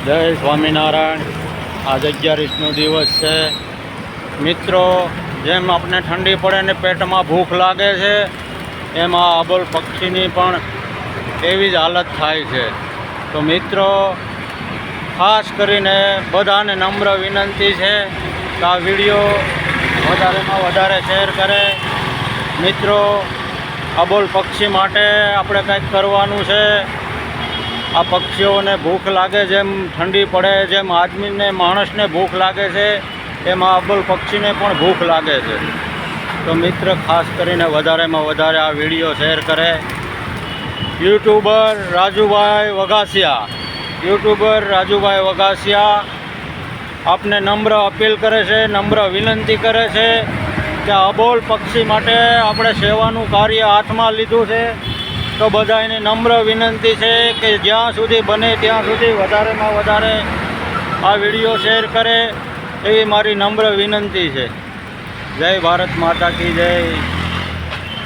જય સ્વામિનારાયણ। આજ 11નો દિવસ છે મિત્રો। જેમ આપણે ઠંડી પડે ને પેટમાં ભૂખ લાગે છે, એમાં અબોલ પક્ષીની પણ એવી જ હાલત થાય છે। તો મિત્રો, ખાસ કરીને બધાને નમ્ર વિનંતી છે કે આ વિડીયો વધારેમાં વધારે શેર કરે। મિત્રો, અબોલ પક્ષી માટે આપણે કંઈક કરવાનું છે। આ પક્ષીઓને ભૂખ લાગે, જેમ ઠંડી પડે, જેમ આદમીને માણસને ભૂખ લાગે છે, એમાં અબોલ પક્ષીને પણ ભૂખ લાગે છે। તો મિત્ર, ખાસ કરીને વધારેમાં વધારે આ વિડીયો શેર કરે। યુટ્યુબર રાજુભાઈ વઘાસિયા આપને નમ્ર અપીલ કરે છે, નમ્ર વિનંતી કરે છે કે અબોલ પક્ષી માટે આપણે સેવાનું કાર્ય હાથમાં લીધું છે। તો બધાને નમ્ર વિનંતી છે કે જ્યાં સુધી બને ત્યાં સુધી વધારેમાં વધારે આ વિડીયો શેર કરે, એવી મારી નમ્ર વિનંતી છે। જય ભારત માતા કી જય।